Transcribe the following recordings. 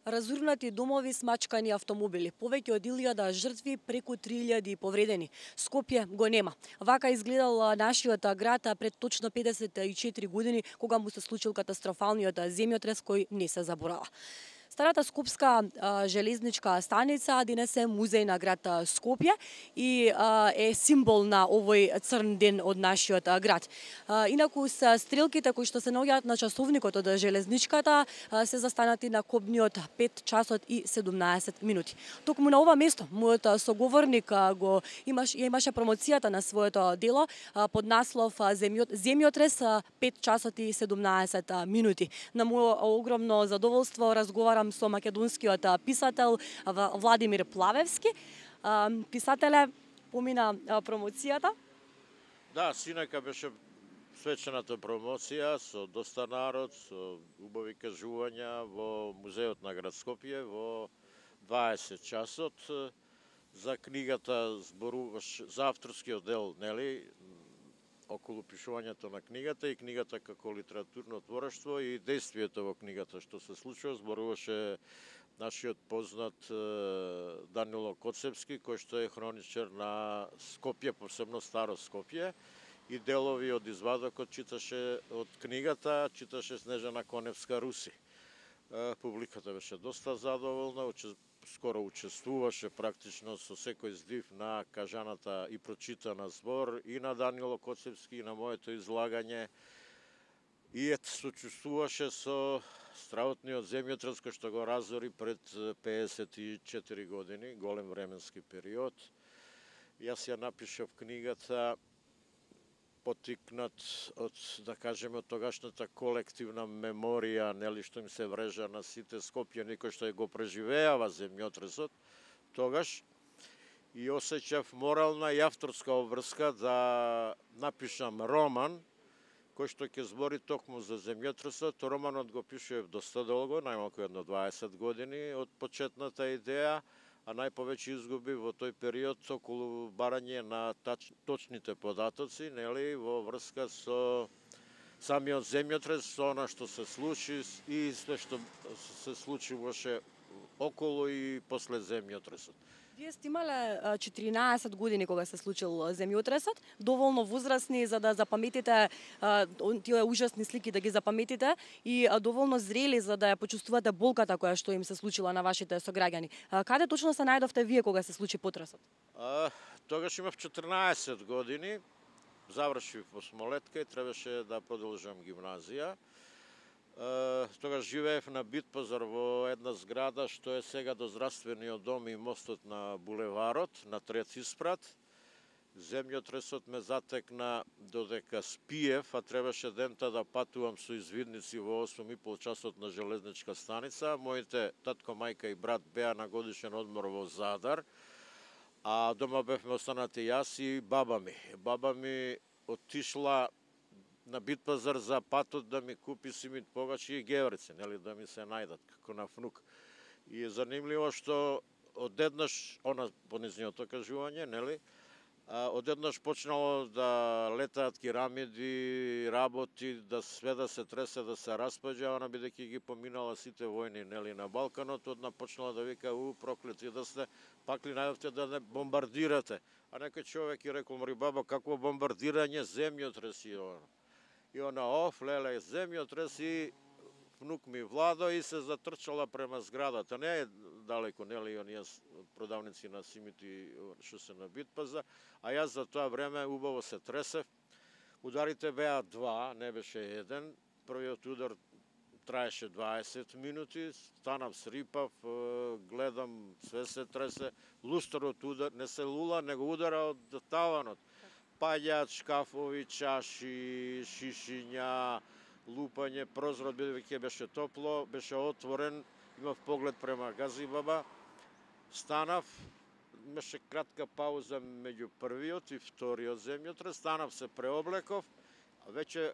Разурнати домови, смачкани автомобили, повеќе од 1000 жртви, преку 3000 повредени. Скопје го нема. Вака изгледал нашиот град пред точно 54 години, кога му се случил катастрофалниот земјотрес кој не се заборава. Старата скопска железничка станица денес е музеј на град Скопје и е символ на овој црн ден од нашиот град. Инаку се стрелките кои што се наоѓаат на часовникот од железничката се застанати на кобниот 5 часот и 17 минути. Токму на ова место мојот соговорник имаше промоцијата на своето дело под наслов Земјотрес 5 часот и 17 минути. На моје огромно задоволство разговарам со македонскиот писател Владимир Плавевски. Писателе, помина промоцијата? Да, синека беше свечената промоција со доста народ, со убави кажувања во музеот на град Скопје во 20 часот. За книгата зборуваш, за авторскиот дел, нели, околу пишувањето на книгата и книгата како литературно творештво и действието во книгата што се случува, зборуваше нашиот познат Данило Коцевски, кој што е хроничар на Скопје, посебно Старо Скопје, и делови од извадокот читаше од книгата, читаше Снежана Коневска Руси. Публиката беше доста задоволна, скоро учествуваше практично со секој здив на кажаната и прочитана збор и на Данило Коцевски и на моето излагање. И сочувствуваше со страотниот земјотрес кој што го разори пред 54 години, голем временски период. Јас ја напишав книгата потикнат од, да кажеме, од тогашната колективна меморија, нели, што им се врежа на сите скопјани кои што го преживеава земјотресот тогаш, и осеќав морална и авторска обврска да напишам роман кој што ќе збори токму за земјотресот. Романот го пишував доста долго, најмалку едно 20 години од почетната идеја, а најповеќе изгуби во тој период околу барање на точните податоци, нели, во врска со самиот земјотрес, со она што се случи и све што се случуваше околу и после земјотресот. Вие сте имале 14 години кога се случил земјотресот, доволно возрастни за да запаметите тие ужасни слики, да ги запаметите, и доволно зрели за да ја почувствувате болката која што им се случила на вашите сограѓани. Каде точно се најдовте вие кога се случи потресот? Тогаш имав 14 години, завршив осмолетка и требаше да продолжам гимназија. Тогаш живеев на Битпазар во една зграда што е сега до здравствениот дом и мостот на булеварот, на трети спрат. Земјотресот ме затекна додека спиев, а требаше дента да патувам со извидници во 8,5 часот на железничка станица. Моите татко, мајка и брат беа на годишен одмор во Задар, а дома бевме останати јас и баба ми. Баба ми отишла на Битпазар за патот да ми купи симит погачи и геврици, нели, да ми се најдат како на внук. И е занимливо што одеднаш, она по низниото кажување, нели, одеднаш почнало да летаат керамиди, работи, да све да се тресе, да се распаѓа, она бидејќи ги поминала сите војни, нели, на Балканот, одна почнала да вика: проклети да сте, пак ли најдовте да не бомбардирате? А некој човек ја рекол: мори баба, какво бомбардирање, земјотрес и она. И она, леле, земјотрес, и внук ми Владо, и се затрчала према зградата. Не е далеко, нели, оние продавници на симити што се на Битпазар, а јас за тоа време убаво се тресев. Ударите беа два, не беше еден. Првиот удар траеше 20 минути, станав, срипав, гледам, све се тресе. Лустрот удар, не се лула, него удара од таванот. Паѓаат шкафови, чаши, шишиња, лупање, прозорот бидејќи беше топло, беше отворен, имав поглед према Газибаба, станав, имаше кратка пауза меѓу првиот и вториот земјотрес, станав, се преоблеков, а веќе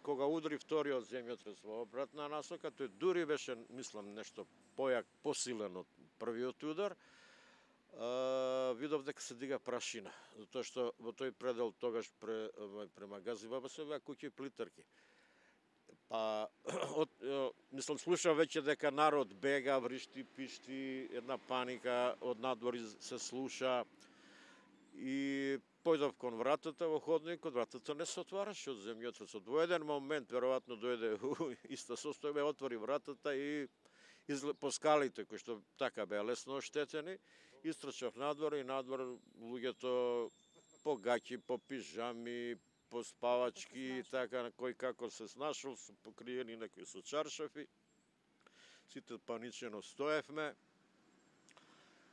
кога удари вториот земјотрес во обратна насока, тој дури беше, мислам, нешто појак, посилен од првиот удар. Видов дека се дига прашина, затоа што во тој предел тогаш према Газибаба се беа куќи плитарки. Па, мислам, слуша веќе дека народ бега, вришти, пишти, една паника, од надвор се слуша. И појдов кон вратата во ходникот, вратата не се отвараше од земјотресот. Во еден момент, веројатно, дојде иста состојба, отвори вратата и по скалите, кои што така беа лесно оштетени, истрчав надвор и надвор луѓето по гаќи, по пижами, по спавачки и така, кој како се снашол, се покриени некои со чаршафи. Сите паничено стоевме.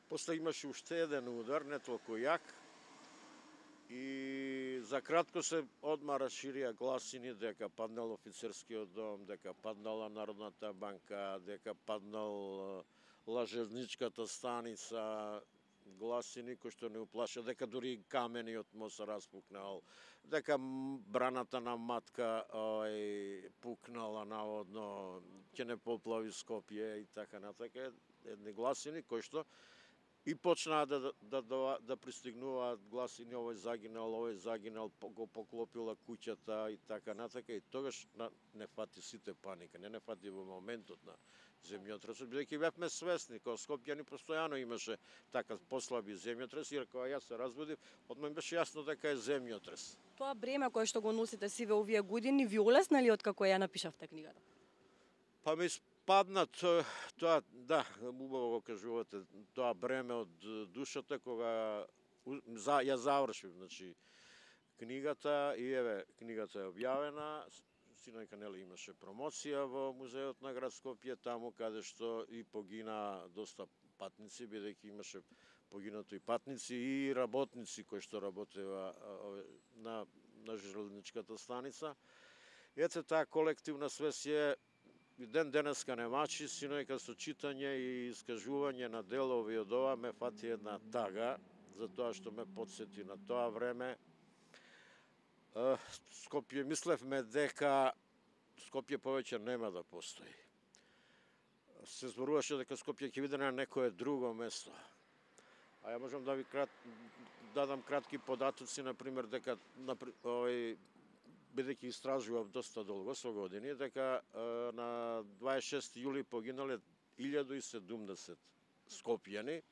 После имаше уште еден удар, не толку јак. И за кратко се одма расширија гласини дека паднал офицерскиот дом, дека паднала Народната банка, дека паднал Лажезничката станица, гласини кои што не уплаша, дека дури камениот мост распукнал, дека браната на Матка пукнала наводно, ќе не поплави Скопје и така натака, едни гласини кои што и почнаа да пристигнуваат гласини, овој загинал, го поклопила куќата и така натака, и тогаш не фати сите паника, не фати во моментот на земјотресот, бидејќи бевме свесни, кога Скопјани постојано имаше така послаби земјотреси, и кога јас се разбудив, одма ми беше јасно дека е земјотрес. Тоа бреме кое што го носите сиве овие години ви олесна ли откако ја напишавте книгата? Па ми спадна тоа, да, убаво го кажувате, тоа бреме од душата кога ја завршив, значи, книгата, и еве, книгата е објавена, синојка нели имаше промоција во музеот на град Скопје, таму каде што и погина доста патници, бидејќи имаше погинато и патници и работници кои што работеа на железничката станица. Ете, таа колективна свест е ден денеска не мачи, синојка со читање и искажување на делови од ова ме фати една тага, за тоа што ме подсети на тоа време. Скопје, мислевме дека Скопје повеќе нема да постои. Се зборуваше дека Скопје ќе биде на некое друго место. А ја можам да ви дадам кратки податоци, например, дека бидејќи истражував доста долго со години, дека на 26 јули погинале 1070 скопјани,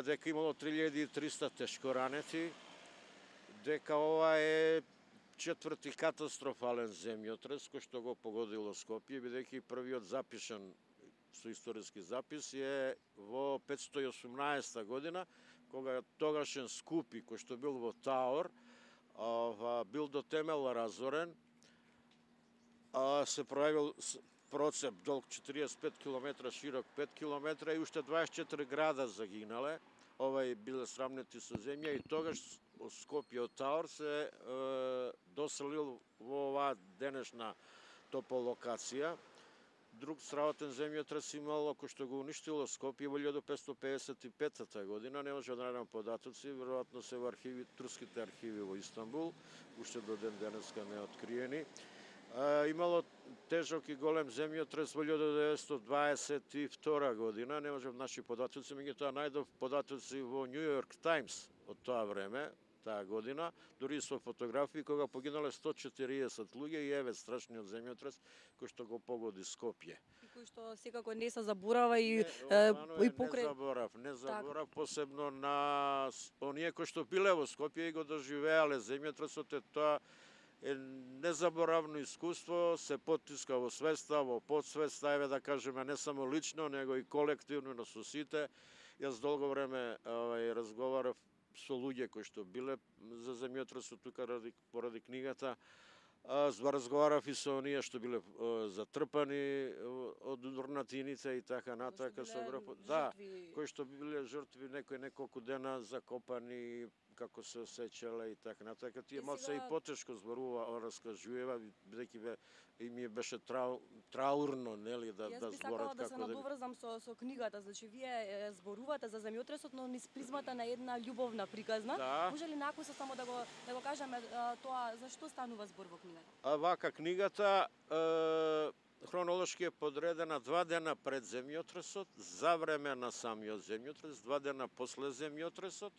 дека имало 3300 тешко ранети, дека ова е четврти катастрофален земјотрес кој што го погодило Скопје, бидејќи првиот запишан со историски запис е во 518 година, кога тогашен Скупи, кој што бил во Таор, бил до темел разорен, се пројавил процеп долг 45 км, широк 5 км и уште 24 града загинале, биле срамнети со земја, и тогаш Скопје од Таор се доселил во оваа денешна тополокација. Друг сработен земјотрес имало кој што го уништило Скопје во 1555 година, не може да најдам податоци, веројатно се во турските архиви во Истанбул, уште до ден денеска не откриени. Имало тежок и голем земјотрес во 1922 година, не можам наши податоци, меѓутоа најдов податоци во Нью Йорк Таймс од тоа време, таа година, дури со фотографии кога погинале 140 луѓе, и еве страшниот земјотрес кој што го погоди Скопје. И кој што секако не се заборава и покрај... Не заборав, посебно на оние кои што биле во Скопје и го доживеале земјотресот, тоа е незаборавно искуство, се поттиска во свеста, во подсвеста, еве да кажеме не само лично, него и колективно на со сите. Јас долго време разговарав со луѓе кои што биле за земјотресот тука поради книгата. Разговарав и со оние што биле затрпани од урнатините и така натака. Да, кои што биле жртви, некои неколку дена закопани, како се осеќале и така натака. Тие малце и потешко зборува, раскажува, бидејќи и ми беше траурно, нели, да зборат како да... Јас би сакала да се надоврзам со книгата, значи вие зборувате за земјотресот, но низ призмата на една љубовна приказна. Да. Може ли накуса само да го кажеме тоа, за што станува збор во книгата? Вака, книгата хронолошки е подредена 2 дена пред земјотресот, за време на самиот земјотрес, 2 дена после земјотресот,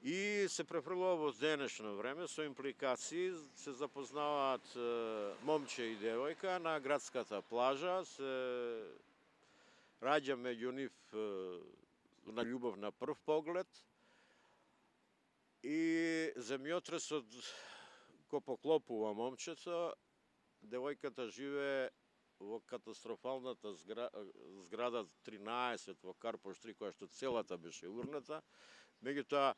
и се префрлува во денешно време со импликации. Се запознаваат момче и девојка на градската плажа, се раѓа меѓу нив на љубов на прв поглед и земјотресот го поклопува момчето. Девојката живее во катастрофалната зграда 13 во Карпош 3, која што целата беше урната. Меѓутоа,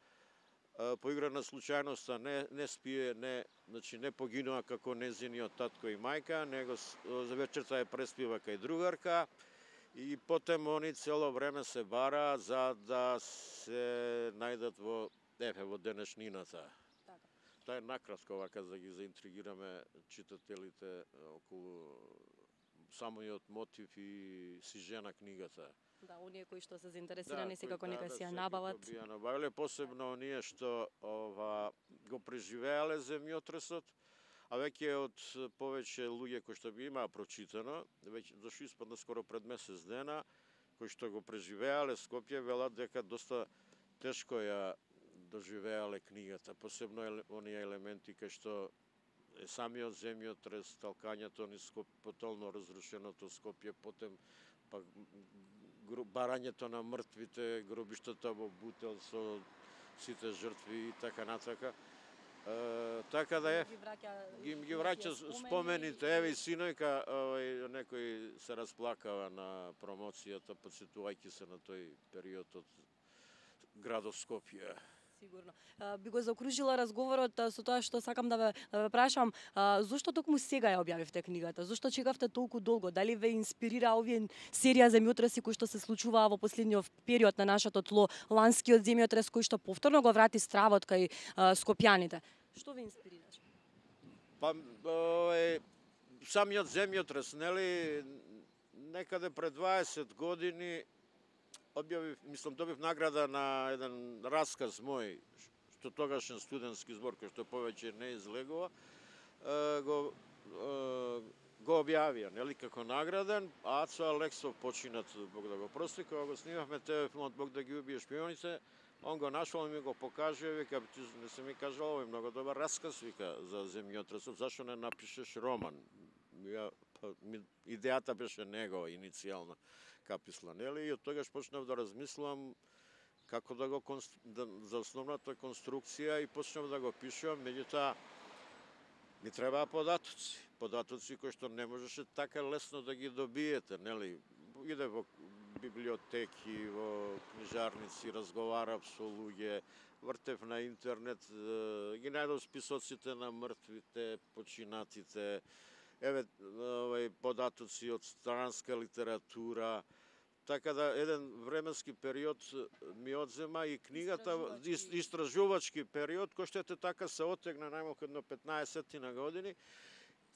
по игра на случајноста не спие, не погинува како незиниот татко и мајка, него за вечерта ја преспива кај другарка и потем они цело време се бара за да се најдат во денешнината. Тоа е накратко вака за да ги заинтригираме читателите околу самиот мотив и сижа на книгата. Да, оние кои што се заинтересирани секако нека си ја набават. Да, ја набавиле, посебно оние што го преживеале земјотресот, а веќе од повеќе луѓе кои што би имаа прочитано, веќе зашто испадна скоро пред месец дена, кои што го преживеале Скопје, велат дека доста тешко ја доживеале книгата, посебно оние елементи кај што самиот земјотрес, талкањето низ потолно разрушеното Скопје, потем пак барањето на мртвите, гробиштата во Бутел со сите жртви и така натака. Така да ги враќа спомените. Еве и синојка некој се расплакава на промоцијата, подсетувајќи се на тој период од градот Скопје. Сигурно. Би го заокружила разговорот со тоа што сакам да ве прашам, зошто токму сега ја објавивте книгата? Зошто чекавте толку долго? Дали ве инспирира овие серија земјотреси кои што се случуваа во последниот период на нашето тло, ланскиот земјотрес кој што повторно го врати стравот кај скопјаните? Што ве инспирираше? Па самиот земјотрес, нели, некаде пред 20 години добив награда на еден расказ мој, што тогашен студентски збор, кој што повеќе не излегува, го објавија, нели, како награден. Ацо Алексов починат, Бог да го прости, кога го снимавме TV филмот Бог да ги убие шпионите, он го нашол и ми го покаже, вика, ти не се ми кажал, овој многу добар расказ, вика, за земјотресот, зашто не напишеш роман? Идејата беше негова, иницијална каписла, нели? И од тогаш почнав да размислувам како за основната конструкција и почнав да го пишувам, меѓутоа ми требаа податоци кои што не можеше така лесно да ги добиете, нели? Иде во библиотеки, во книжарници, разговарав со луѓе, вртев на интернет, ги најдов списоците на мртвите, починатите, податоци од странска литература, така да еден временски период ми одзема и книгата, истражувачки период, кој што така се оттегна најмалку едно 15 на години,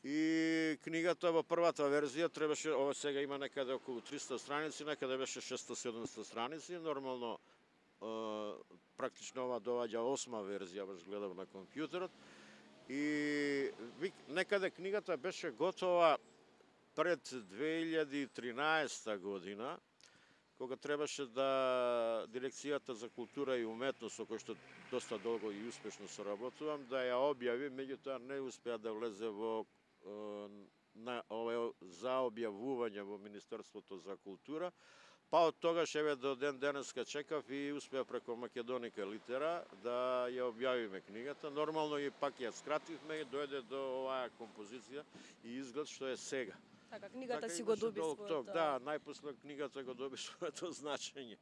и книгата во првата верзија требаше, ова сега има некаде околу 300 страници, некаде беше 600-700 страници, нормално практично ова доваѓа 8 верзија, баш гледав на компјутерот, и некаде книгата беше готова пред 2013 година, кога требаше да Дирекцијата за култура и уметност, со кој што доста долго и успешно соработувам, да ја објави, меѓутоа не успеа да влезе за објавување во Министерството за култура. Па од тогаш до ден денеска чекав и успеа преко Македоника Литера да ја објавиме книгата. Нормално и пак ја скративме и дојде до оваа композиција и изглед што е сега. Така, книгата си го доби своето... Да, најпосле книгата го доби своето значење.